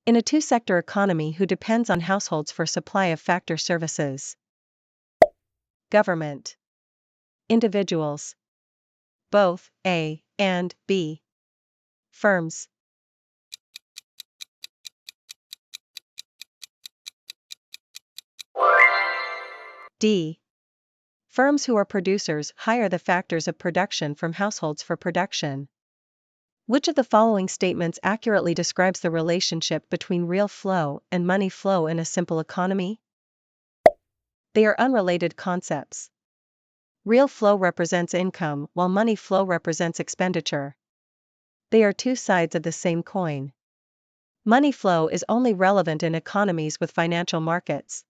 In a two-sector economy, who depends on households for supply of factor services? Government. Individuals. Both A and B. Firms. D. Firms who are producers hire the factors of production from households for production. Which of the following statements accurately describes the relationship between real flow and money flow in a simple economy? They are unrelated concepts. Real flow represents income, while money flow represents expenditure. They are two sides of the same coin. Money flow is only relevant in economies with financial markets.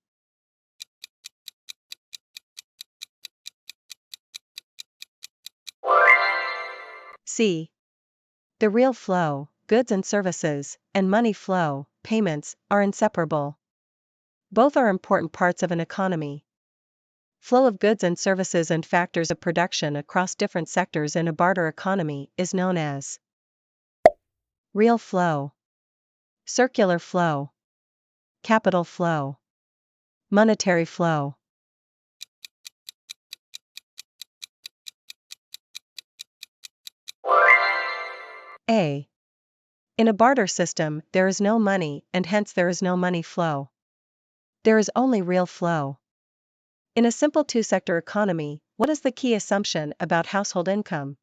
C. The real flow, goods and services, and money flow, payments, are inseparable. Both are important parts of an economy. Flow of goods and services and factors of production across different sectors in a barter economy is known as real flow, circular flow, capital flow, monetary flow. A. In a barter system, there is no money and hence there is no money flow. There is only real flow. In a simple two-sector economy, what is the key assumption about household income?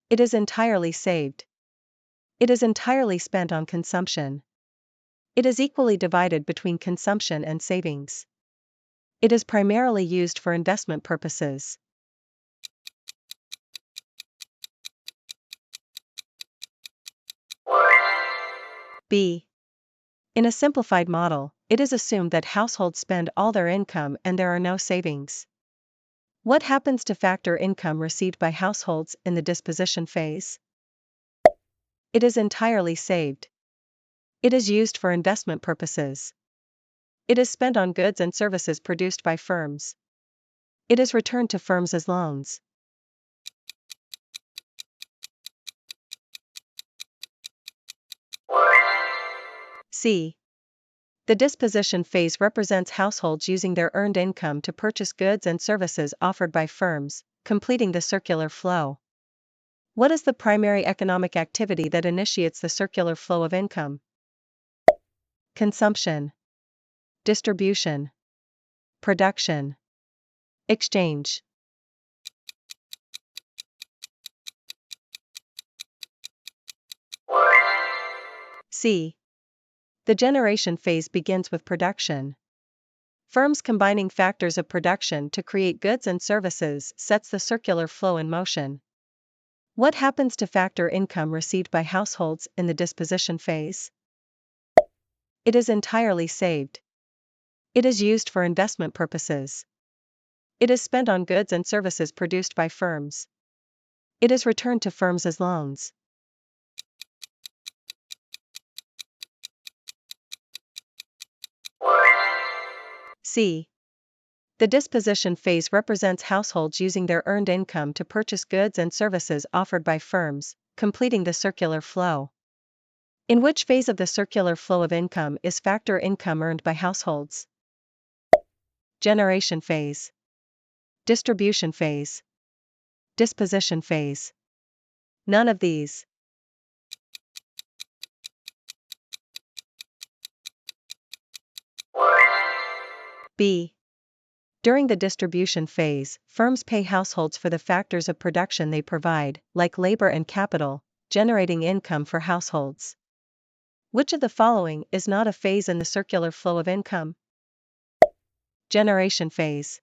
It is entirely saved. It is entirely spent on consumption. It is equally divided between consumption and savings. It is primarily used for investment purposes. B. In a simplified model, it is assumed that households spend all their income and there are no savings. What happens to factor income received by households in the disposition phase? It is entirely saved. It is used for investment purposes. It is spent on goods and services produced by firms. It is returned to firms as loans. C. The disposition phase represents households using their earned income to purchase goods and services offered by firms, completing the circular flow. What is the primary economic activity that initiates the circular flow of income? Consumption, distribution, production, exchange. C. The generation phase begins with production. Firms combining factors of production to create goods and services sets the circular flow in motion. What happens to factor income received by households in the disposition phase? It is entirely saved. It is used for investment purposes. It is spent on goods and services produced by firms. It is returned to firms as loans. C. The disposition phase represents households using their earned income to purchase goods and services offered by firms, completing the circular flow. In which phase of the circular flow of income is factor income earned by households? Generation phase, distribution phase, disposition phase. None of these. B. During the distribution phase, firms pay households for the factors of production they provide, like labor and capital, generating income for households. Which of the following is not a phase in the circular flow of income? Generation phase,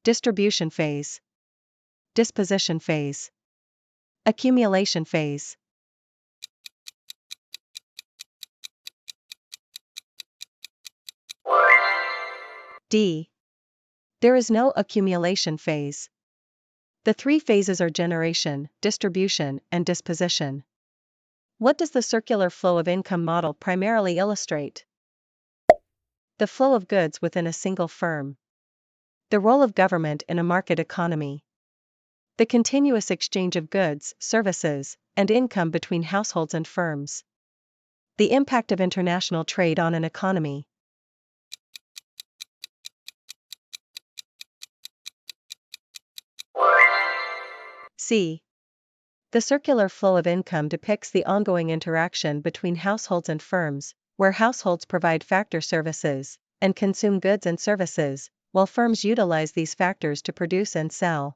distribution phase, disposition phase, accumulation phase. D. There is no accumulation phase. The three phases are generation, distribution, and disposition. What does the circular flow of income model primarily illustrate? The flow of goods within a single firm. The role of government in a market economy. The continuous exchange of goods, services, and income between households and firms. The impact of international trade on an economy. C. The circular flow of income depicts the ongoing interaction between households and firms, where households provide factor services and consume goods and services, while firms utilize these factors to produce and sell.